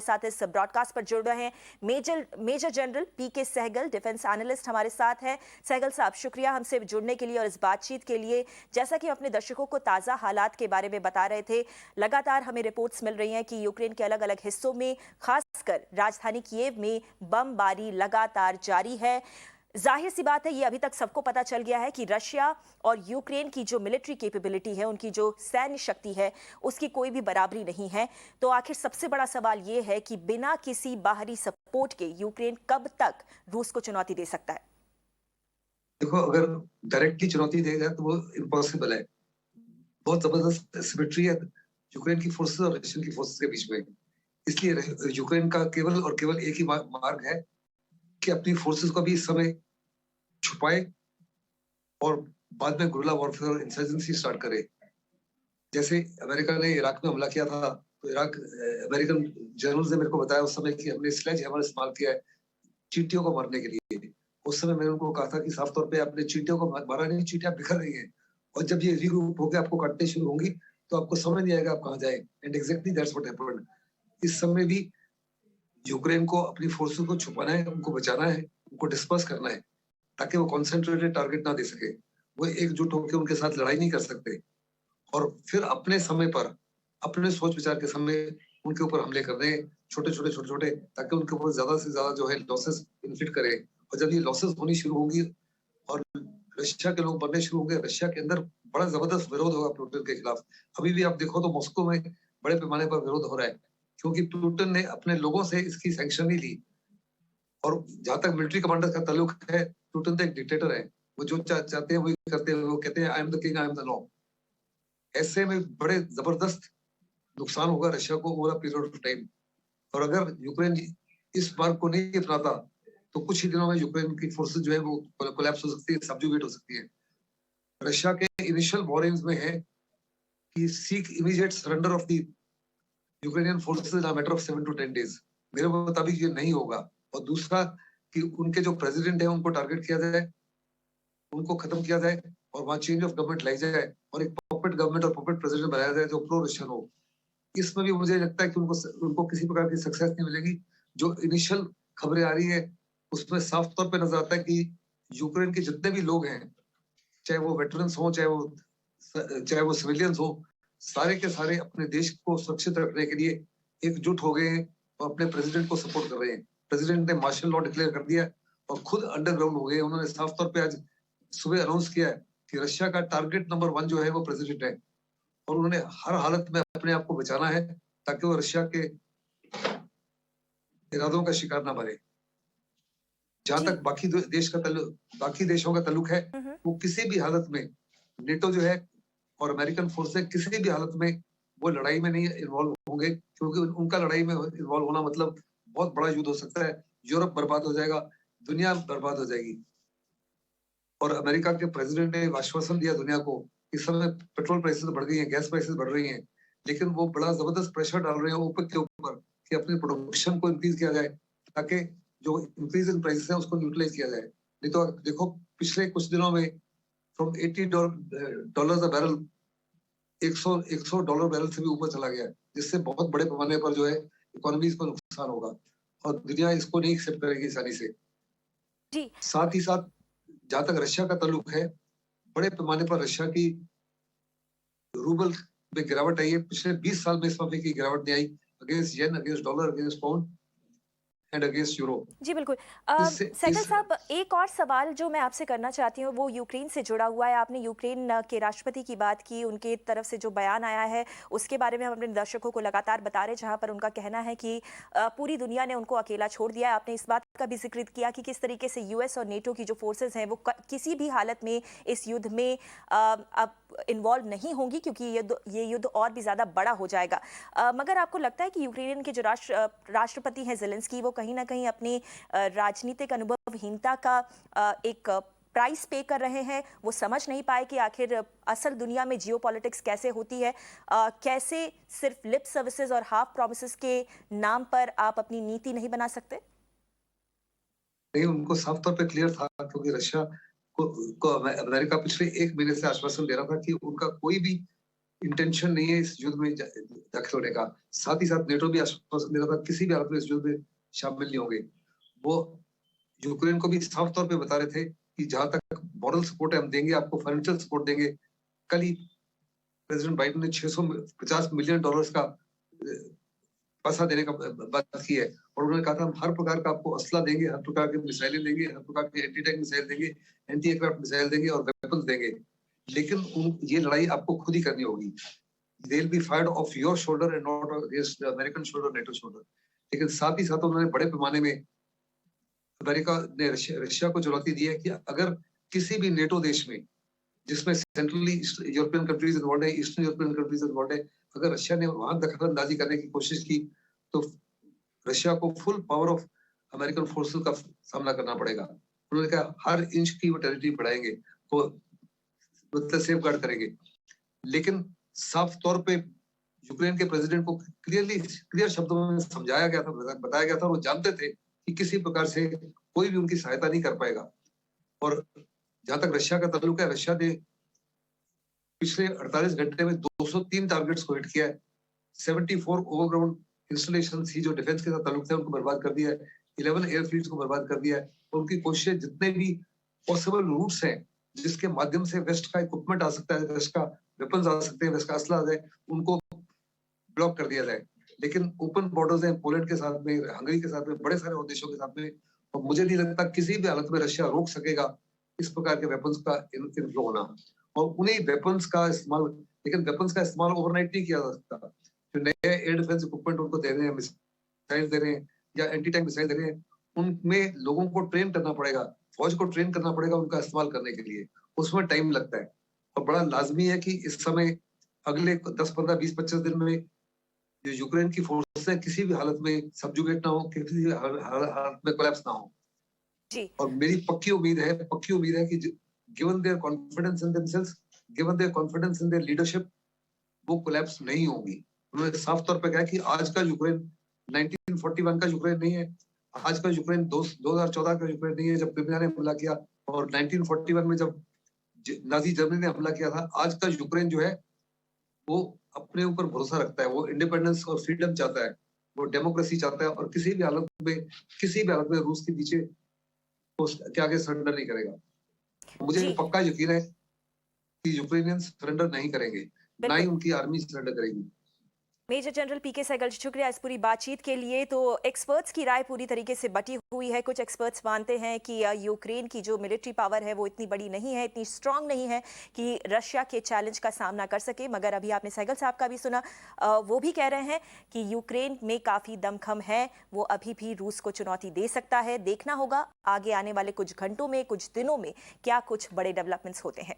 साथ इस ब्रॉडकास्ट पर जुड़ रहे हैं मेजर जनरल पीके सहगल, डिफेंस एनालिस्ट हमारे साथ हैं। सहगल साहब, शुक्रिया हमसे जुड़ने के लिए और इस बातचीत के लिए। जैसा कि हम अपने दर्शकों को ताज़ा हालात के बारे में बता रहे थे, लगातार हमें रिपोर्ट्स मिल रही हैं कि यूक्रेन के अलग अलग हिस्सों में, खासकर राजधानी कीव में बमबारी लगातार जारी है। जाहिर सी बात है, ये अभी तक सबको पता चल गया है कि रशिया और यूक्रेन की जो मिलिट्री कैपेबिलिटी है, उनकी जो सैन्य शक्ति है, उसकी कोई भी बराबरी नहीं है। तो आखिर सबसे बड़ा सवाल ये है कि बिना किसी बाहरी सपोर्ट के यूक्रेन कब तक रूस को चुनौती दे सकता है? देखो, अगर डायरेक्टली चुनौती देगा तो वो इम्पॉसिबल है। बहुत जबरदस्त सिमेट्री है यूक्रेन की फोर्सेस और रशियन की फोर्सेस के बीच में। इसलिए यूक्रेन का केवल और केवल एक ही मार्ग है कि अपनी फोर्सेस को भी इस समय छुपाए और बाद में गुरिल्ला वॉरफेयर और इंसर्जेंसी स्टार्ट करे। जैसे अमेरिका ने इराक में हमला किया था, तो इराक अमेरिकन जनरल्स ने मेरे को बताया उस समय कि हमने स्लेज हैमर इस्तेमाल किया है चींटियों को मारने के लिए। उस समय मैंने उनको कहा था कि साफ तौर पे आपने चींटियों को मारा नहीं, चींटियां बिखर रही हैं और जब ये रीग्रुप होकर आपको काटने शुरू होंगी तो आपको समझ नहीं आएगा आप कहाँ जाए। And exactly that's what happened. इस समय भी यूक्रेन को अपनी फोर्सेस को छुपाना है, उनको बचाना है, उनको डिस्पर्स करना है ताकि वो कॉन्सेंट्रेटेड टारगेट ना दे सके। वो एकजुट होकर उनके साथ लड़ाई नहीं कर सकते और फिर अपने समय पर, अपने सोच विचार के समय उनके ऊपर हमले करने हैं, छोटे छोटे ताकि उनके ऊपर ज्यादा से ज्यादा जो है लॉसेस इन्फ्लिक्ट करे। और जब ये लॉसेस होनी शुरू होंगी और रशिया के लोग मरने शुरू होंगे, रशिया के अंदर बड़ा जबरदस्त विरोध होगा पुतिन के खिलाफ। अभी भी आप देखो तो मॉस्को में बड़े पैमाने पर विरोध हो रहा है क्योंकि पुतिन ने अपने लोगों से इसकी सैंक्शन नहीं ली। और जहां तक मिलिट्री कमांडर का ताल्लुक है, पुतिन तो एक डिक्टेटर है, वो जो चाहते हैं वही करते हैं। वो कहते हैं I am the king, I am the law. ऐसे में बड़े जबरदस्त नुकसान होगा रशिया को over a period of time. और अगर यूक्रेन इस मार्ग को नहीं अपनाता तो कुछ ही दिनों में यूक्रेन की फोर्सेस जो है वो कोलैप्स हो सकती है, सब्जुगेट हो सकती है। रशिया के इनिशियल वॉर्निंग्स में है कि seek immediate surrender of the Ukrainian forces in a matter of 7 to 10 days। मेरे मुताबिक ये नहीं होगा। और दूसरा कि उनके जो प्रेसिडेंट है उनको टारगेट किया जाए, उनको खत्म किया जाए और वहां चेंज ऑफ गवर्नमेंट लाई जाए और एक पपेट गवर्नमेंट और पपेट प्रेसिडेंट बनाया जाए जो प्रो रशियन हो। इसमें भी मुझे लगता है कि उनको किसी प्रकार की सक्सेस नहीं मिलेगी। जो इनिशियल खबरें आ रही है उसमें साफ तौर पे नजर आता है कि यूक्रेन के जितने भी लोग हैं, चाहे वो वेटरन्स हो, चाहे वो सिविलियंस हो, सारे के सारे अपने देश को सुरक्षित रखने के लिए एकजुट हो गए हैं और अपने प्रेसिडेंट को सपोर्ट कर रहे हैं। प्रेसिडेंट ने मार्शल लॉ डिक्लेयर कर दिया और खुद अंडरग्राउंड हो गए। उन्होंने साफ तौर पे आज सुबह अनाउंस किया है कि रशिया का टारगेट नंबर 1 जो है वो प्रेसिडेंट है और उन्होंने हर हालत में अपने आप को बचाना है ताकि वो रशिया के इरादों का शिकार ना बने। जहां तक बाकी देशों का ताल्लुक है, वो किसी भी हालत में नेटो जो है और अमेरिकन फोर्सेस किसी भी हालत में वो लड़ाई में नहीं इन्वॉल्व होंगे क्योंकि उनका लड़ाई में इन्वॉल्व होना मतलब बहुत बड़ा युद्ध हो सकता है। यूरोप बर्बाद हो जाएगा, दुनिया बर्बाद हो जाएगी। और अमेरिका के प्रेसिडेंट ने आश्वासन दिया दुनिया को, इस समय पेट्रोल प्राइसेस बढ़ गई हैं, गैस प्राइसेस बढ़ रही हैं, लेकिन वो बड़ा जबरदस्त प्रेशर डाल रहे हैं ओपेक के ऊपर कि अपनी प्रोडक्शन को इंक्रीज किया जाए ताकि जो इंक्रीज इन प्राइसेस है उसको न्यूट्रलाइज किया जाए। नहीं तो देखो पिछले कुछ दिनों में from $80 a barrel 100 dollar barrel से भी ऊपर चला गया, जिससे बहुत बड़े पैमाने पर जो है इकोनॉमीज को नुकसान होगा और दुनिया इसको नहीं एक्सेप्ट करेगी आसानी से। जी। साथ ही साथ जहां तक रशिया का ताल्लुक है, बड़े पैमाने पर रशिया की रूबल में गिरावट आई है। पिछले 20 साल में इस मामले की गिरावट नहीं आई against yen, against dollar, against pound and against euro. जी बिल्कुल। इससे सहगल इस साहब, एक और सवाल जो मैं आपसे करना चाहती हूँ वो यूक्रेन से जुड़ा हुआ है। आपने यूक्रेन के राष्ट्रपति की बात की, उनके तरफ से जो बयान आया है उसके बारे में हम अपने दर्शकों को लगातार बता रहे हैं, जहाँ पर उनका कहना है कि पूरी दुनिया ने उनको अकेला छोड़ दिया है। आपने इस बात का भी जिक्र किया कि किस तरीके से यूएस और नेटो की जो फोर्सेज हैं वो किसी भी हालत में इस युद्ध में अब इन्वॉल्व नहीं होंगी क्योंकि ये युद्ध और भी ज़्यादा बड़ा हो जाएगा। मगर आपको लगता है कि यूक्रेन के जो राष्ट्रपति हैं ज़ेलेंस्की, वो कहीं ना कहीं अपनी राजनीतिक अनुभवहीनता का एक प्राइस पे कर रहे हैं? वो समझ नहीं पाए कि आखिर असल दुनिया में जियोपॉलिटिक्स कैसे होती है, कैसे सिर्फ लिप सर्विसेज और हाफ प्रोमिसेस के नाम पर आप अपनी नीति नहीं बना सकते? नहीं, उनको साफ तौर पे क्लियर था क्योंकि रशिया को अमेरिका पिछले 1 महीने से आश्वासन दे रहा था कि उनका कोई भी इंटेंशन नहीं है इस युद्ध में दाखिल होने का। साथ ही साथ नेटो भी आश्वासन दे रहा था किसी भी हालत में इस युद्ध में शामिल नहीं होंगे। वो यूक्रेन को भी साफ तौर पे बता रहे थे कि जहां तक मॉरल सपोर्ट है हम देंगे, आपको फाइनेंशियल सपोर्ट देंगे। कल ही प्रेसिडेंट बाइडेन ने 650 मिलियन डॉलर्स का पैसा देने का बात की है और उन्होंने कहा था हम हर प्रकार का आपको असला देंगे, हर प्रकार के मिसाइलें देंगे, हर प्रकार के एंटी टैंक मिसाइल देंगे, एंटी एयरक्राफ्ट मिसाइल देंगे और वेपन्स देंगे। लेकिन ये लड़ाई आपको खुद ही करनी होगी। They'll be fired off your shoulder and not against the American shoulder, NATO shoulder. लेकिन साथ ही साथ उन्होंने बड़े पैमाने में अमेरिका ने रशिया को चुनौती दी है कि अगर किसी भी नेटो देश में जिसमें सेंट्रली यूरोपियन कंट्रीज इन्वॉल्व है, ईस्टर्न यूरोपियन कंट्रीज इन्वॉल्व है, अगर रशिया ने वहां दखलंदाजी करने की कोशिश की तो रशिया को full power of American forces का सामना करना पड़ेगा। उन्होंने कहा हर इंच की वो टेरिटरी बढ़ाएंगे, वो मतलब सेफ गार्ड करेंगे। लेकिन साफ तौर पे यूक्रेन के प्रेसिडेंट को क्लियर शब्दों में समझाया गया था, बताया गया था, वो जानते थे कि किसी प्रकार से कोई भी उनकी सहायता नहीं कर पाएगा। और जहां तक रशिया का ताल्लुक है, रशिया ने पिछले 48 घंटे में 203 टारगेट्स को हिट किया है। 74 ओवरग्राउंड इंस्टॉलेशन थी जो डिफेंस के साथ ताल्लुक थे उनको बर्बाद कर दिया है। 11 एयरफील्ड्स को बर्बाद कर दिया है। और उनकी कोशिशें जितने भी पॉसिबल रूट्स हैं जिसके माध्यम से वेस्ट का इक्विपमेंट आ सकता है, वेस्ट का वेपन्स आ सकते हैं, वेस्ट का असला आ जाए, उनको ब्लॉक कर दिया जाए। लेकिन ओपन बॉर्डर्स हैं पोलैंड के साथ में, हंगरी के साथ में, बड़े सारे और देशों के साथ में, और मुझे नहीं लगता किसी भी हालत में रशिया रोक सकेगा इस प्रकार के वेपन्स का इनफ्लो होना। और उन्हीं वेपन्स का इस्तेमाल, लेकिन वेपन्स का इस्तेमाल ओवरनाइट नहीं किया जा सकता। जो नए एयर डिफेंस इक्विपमेंट उनको दे रहे हैं, मिसाइल दे रहे हैं या एंटी टैंक मिसाइल दे रहे हैं, उनमें लोगों को ट्रेन करना पड़ेगा, फौज को ट्रेन करना पड़ेगा उनका इस्तेमाल करने के लिए। उसमें टाइम लगता है और बड़ा लाजमी है कि इस समय अगले 10, 15, 20, 25 दिन में जो यूक्रेन की फोर्सेस किसी भी हालत में सबजुगेट ना हो, किसी भी हालत में कोलैप्स ना हो। जी। और मेरी पक्की उम्मीद है कि given there confidence in themselves, given there confidence in their leadership, वो कोलैप्स नहीं होगी। उन्होंने साफ तौर पर कहा कि आज का यूक्रेन 1941 का यूक्रेन नहीं है, आज का यूक्रेन 2014 का यूक्रेन नहीं है जब क्रिमिया ने हमला किया, और 1941 में जब नाजी जर्मनी ने हमला किया था। आज का यूक्रेन जो है वो अपने ऊपर भरोसा रखता है, वो इंडिपेंडेंस और फ्रीडम चाहता है, वो डेमोक्रेसी चाहता है, और किसी भी हालत में रूस के पीछे के आगे सरेंडर नहीं करेगा। मुझे पक्का यकीन है कि यूक्रेनियंस सरेंडर नहीं करेंगे, ना ही उनकी आर्मी सरेंडर करेगी। मेजर जनरल पीके सहगल, शुक्रिया इस पूरी बातचीत के लिए। तो एक्सपर्ट्स की राय पूरी तरीके से बटी हुई है। कुछ एक्सपर्ट्स मानते हैं कि यूक्रेन की जो मिलिट्री पावर है वो इतनी बड़ी नहीं है, इतनी स्ट्रांग नहीं है कि रशिया के चैलेंज का सामना कर सके। मगर अभी आपने सहगल साहब का भी सुना, वो भी कह रहे हैं कि यूक्रेन में काफ़ी दमखम है, वो अभी भी रूस को चुनौती दे सकता है। देखना होगा आगे आने वाले कुछ घंटों में, कुछ दिनों में क्या कुछ बड़े डेवलपमेंट्स होते हैं।